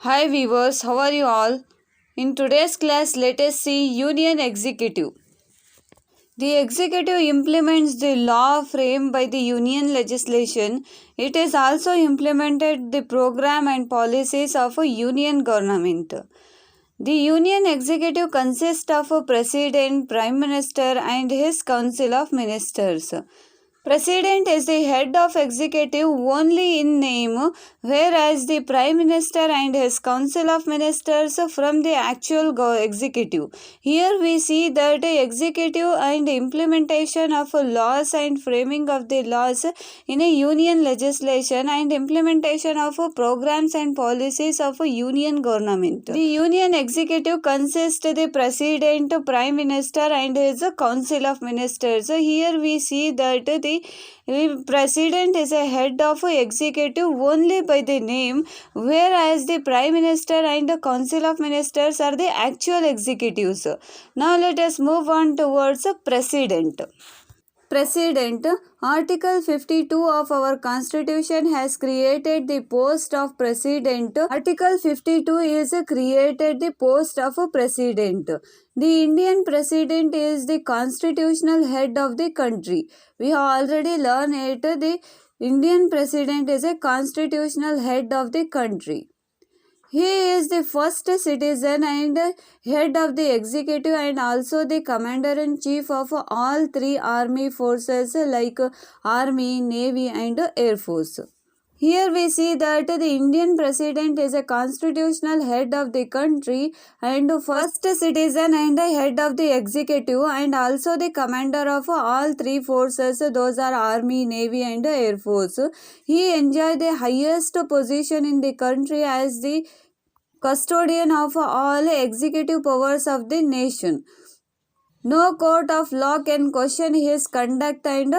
Hi viewers, how are you all? In today's class, let us see Union Executive. The executive implements the law framed by the union legislation. It is also implemented the program and policies of a union government. The union executive consists of a president, prime minister and his council of ministers. President is the head of executive only in name, whereas the Prime Minister and his Council of Ministers from the actual executive. Here we see that the executive and implementation of laws and framing of the laws in a union legislation and implementation of programs and policies of a union government. The union executive consists of the President, Prime Minister and his Council of Ministers. Here we see that the president is a head of executive only by the name, whereas the prime minister and the council of ministers are the actual executives. Now let us move on towards president. President, Article 52 of our Constitution has created the post of President. Article 52 is created the post of President. The Indian President is the constitutional head of the country. We have already learned it. The Indian President is a constitutional head of the country. He is the first citizen and head of the executive and also the commander-in-chief of all three army forces like Army, Navy and Air Force. Here we see that the Indian President is a constitutional head of the country and first citizen and head of the executive and also the commander of all three forces, those are Army, Navy and Air Force. He enjoyed the highest position in the country as the custodian of all executive powers of the nation. No court of law can question his conduct and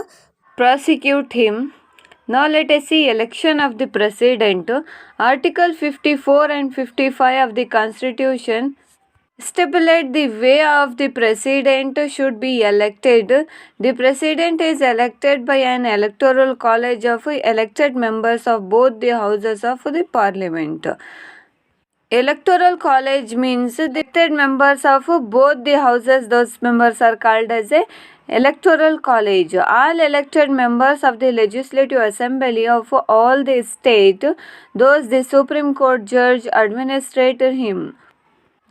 prosecute him. Now let us see election of the president. Article 54 and 55 of the Constitution stipulate the way of the president should be elected. The president is elected by an electoral college of elected members of both the houses of the parliament. Electoral college means the elected members of both the houses. Those members are called as a electoral college. All elected members of the legislative assembly of all the state, those the Supreme Court judge administrate him.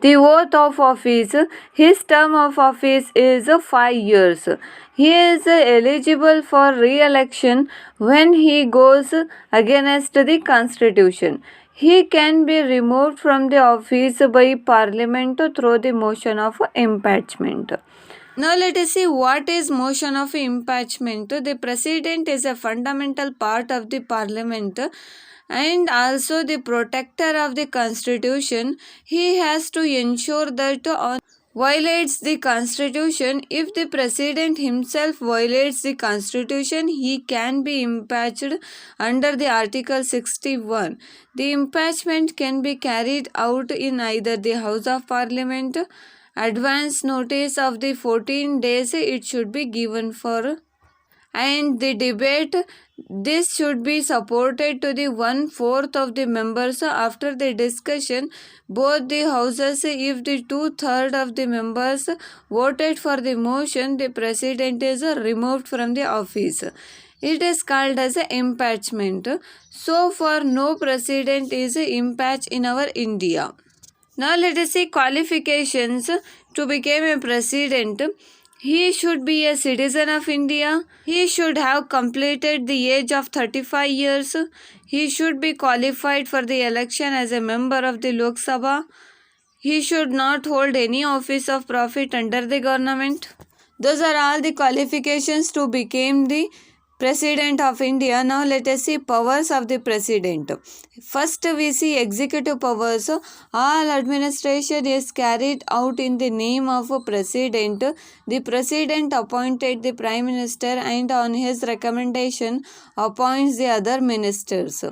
The oath of office, his term of office is 5 years. He is eligible for re-election when he goes against the constitution. He can be removed from the office by parliament through the motion of impeachment. Now let us see what is motion of impeachment. The president is a fundamental part of the parliament and also the protector of the constitution. He has to ensure that violates the constitution. If the president himself violates the constitution, he can be impeached under the article 61. The impeachment can be carried out in either the house of parliament. Advance notice of the 14 days it should be given for, and the debate, this should be supported to the 1/4 of the members. After the discussion both the houses, if the 2/3 of the members voted for the motion, the president is removed from the office. It is called as impeachment. So far no president is impeached in our India. Now let us see qualifications to become a president. He should be a citizen of India. He should have completed the age of 35 years. He should be qualified for the election as a member of the Lok Sabha. He should not hold any office of profit under the government. Those are all the qualifications to become the President of India. Now let us see powers of the President. First we see executive powers. All administration is carried out in the name of a President. The President appointed the Prime Minister and on his recommendation appoints the other ministers.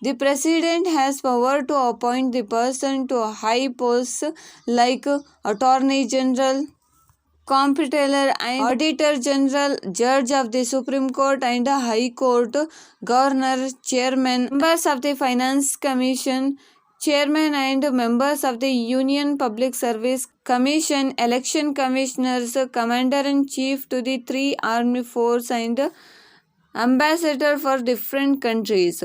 The President has power to appoint the person to high posts like Attorney General, Comptroller and Auditor General, Judge of the Supreme Court and High Court, Governor, Chairman, members of the Finance Commission, chairman and members of the Union Public Service Commission, election commissioners, commander-in-chief to the three army force, and ambassador for different countries.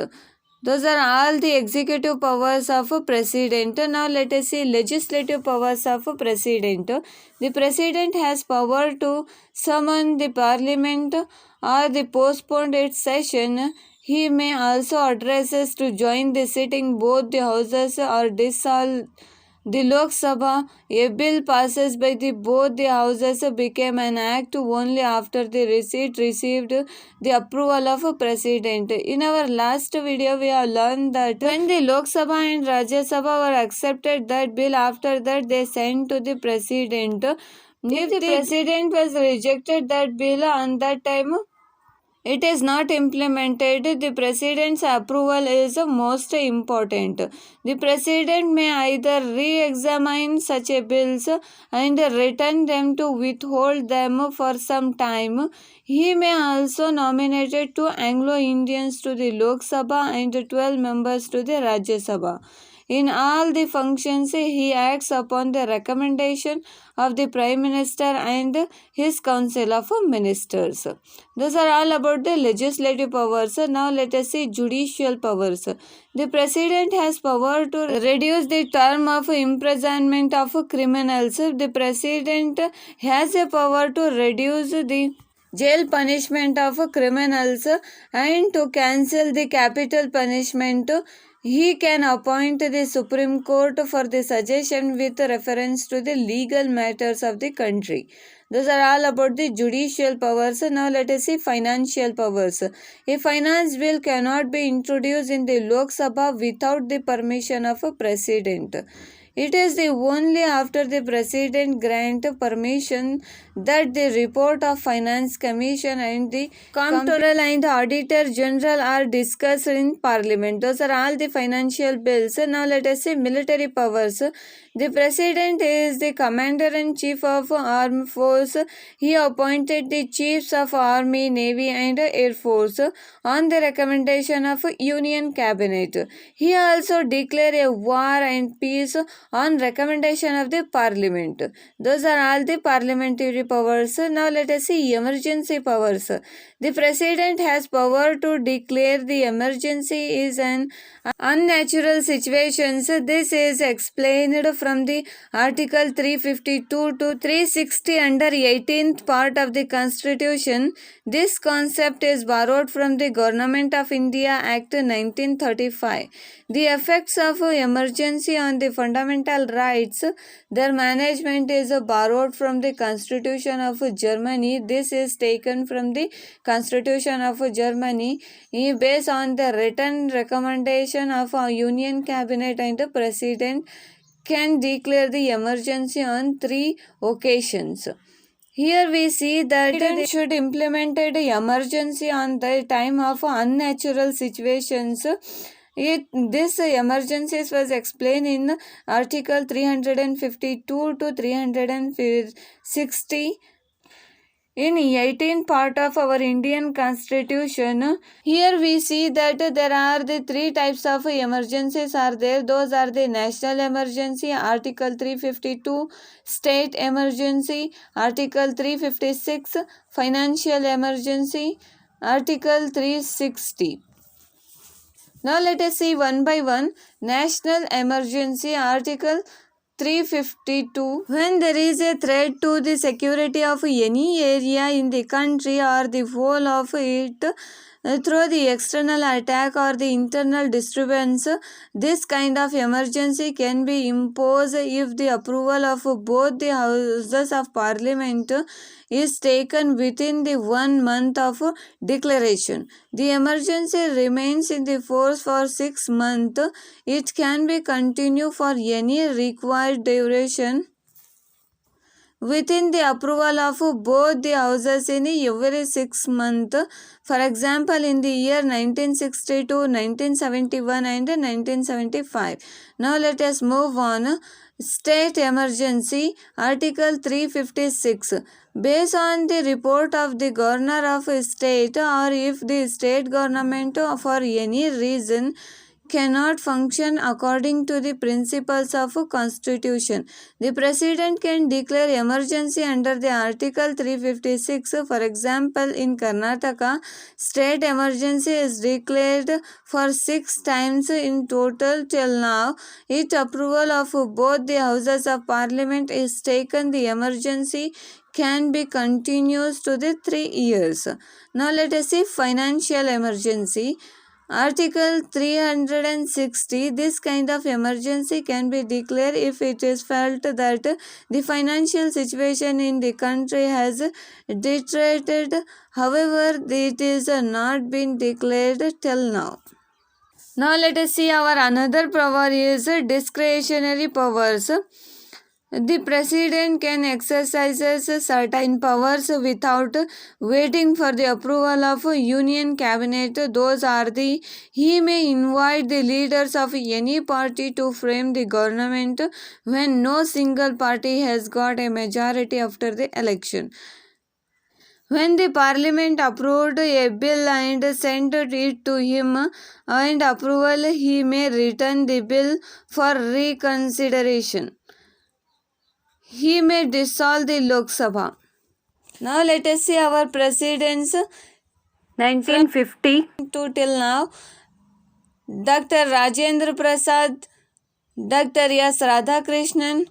Those are all the executive powers of a president. Now let us see legislative powers of a president. The president has power to summon the parliament or the postpone its session. He may also addresses to join the sitting both the houses or dissolve the Lok Sabha. A bill passes by the both the houses became an act only after the receipt received the approval of a president. In our last video, we have learned that when the Lok Sabha and Rajya Sabha were accepted that bill, after that they sent to the president. If the president was rejected that bill on that time, it is not implemented. The president's approval is most important. The president may either re-examine such a bills and return them to withhold them for some time. He may also nominate 2 Anglo-Indians to the Lok Sabha and 12 members to the Rajya Sabha. In all the functions, he acts upon the recommendation of the Prime Minister and his Council of Ministers. Those are all about the legislative powers. Now let us see judicial powers. The President has power to reduce the term of imprisonment of criminals. The President has a power to reduce the jail punishment of criminals and to cancel the capital punishment. He can appoint the Supreme Court for the suggestion with reference to the legal matters of the country. Those are all about the judicial powers. Now let us see financial powers. A finance bill cannot be introduced in the Lok Sabha without the permission of a president. It is the only after the president grant permission that the report of finance commission and the comptroller and auditor general are discussed in parliament. Those are all the financial bills. Now let us see military powers. The president is the commander-in-chief of armed force. He appointed the chiefs of army, navy and air force on the recommendation of union cabinet. He also declared a war and peace on recommendation of the parliament. Those are all the parliamentary powers. Now let us see emergency powers. The president has power to declare the emergency is an unnatural situation. This is explained from the Article 352 to 360 under 18th part of the Constitution. This concept is borrowed from the Government of India Act 1935. The effects of emergency on the fundamental rights, their management is borrowed from the Constitution of Germany. This is taken from the Constitution of Germany based on the written recommendation of a Union Cabinet, and the President can declare the emergency on 3 occasions. Here we see that they should implement the emergency on the time of unnatural situations. This emergencies was explained in Article 352 to 360 in 18th part of our Indian Constitution. Here we see that there are the 3 types of emergencies are there. Those are the national emergency, Article 352, state emergency, Article 356, financial emergency, Article 360. Now let us see one by one. National emergency, Article 352. When there is a threat to the security of any area in the country or the whole of it through the external attack or the internal disturbance, this kind of emergency can be imposed if the approval of both the houses of parliament is taken within the 1 month of declaration. The emergency remains in the force for 6 months. It can be continued for any required duration within the approval of both the houses in every 6 months. For example, in the year 1962, 1971 and 1975. Now let us move on. State emergency, Article 356. Based on the report of the governor of a state, or if the state government for any reason cannot function according to the principles of a constitution. The president can declare emergency under the Article 356. For example, in Karnataka, state emergency is declared for 6 times in total till now. If approval of both the houses of parliament is taken, the emergency can be continuous to the 3 years. Now let us see financial emergency. Article 360. This kind of emergency can be declared if it is felt that the financial situation in the country has deteriorated. However, it is not been declared till now. Now let us see our another power is discretionary powers. The president can exercise certain powers without waiting for the approval of union cabinet. Those are the: he may invite the leaders of any party to frame the government when no single party has got a majority after the election. When the parliament approved a bill and sent it to him and approval, he may return the bill for reconsideration. He may dissolve the Lok Sabha. Now let us see our presidents 1950 to till now. Dr. Rajendra Prasad, Dr. S. Radhakrishnan,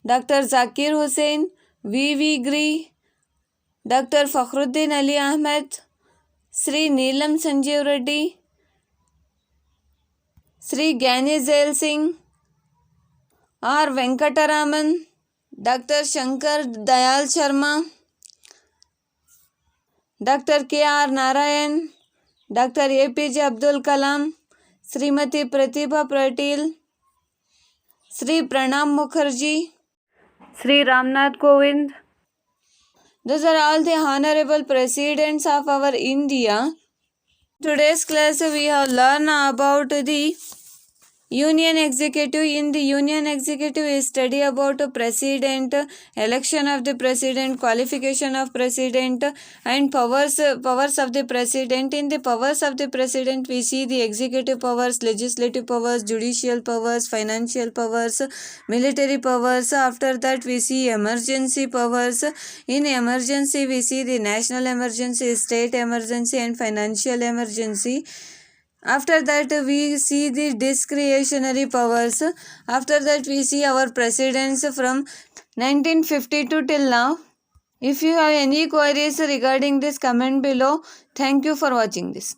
Dr. Zakir Hussain, V.V. Giri, Dr. Fakhruddin Ali Ahmed, Sri Neelam Sanjeev Reddy, Sri Gyani Zail Singh, R. Venkataraman, Dr. Shankar Dayal Sharma, Dr. K.R. Narayan, Dr. APJ Abdul Kalam, Srimati Pratibha Patil, Sri Pranab Mukherjee, Sri Ramnath Kovind. Those are all the honorable presidents of our India. Today's class we have learned about the Union Executive. In the Union Executive, we study about President, election of the President, qualification of President, and powers of the President. In the powers of the President, we see the executive powers, legislative powers, judicial powers, financial powers, military powers. After that, we see emergency powers. In emergency, we see the national emergency, state emergency, and financial emergency. After that, we see the discretionary powers. After that, we see our presidents from 1952 till now. If you have any queries regarding this, comment below. Thank you for watching this.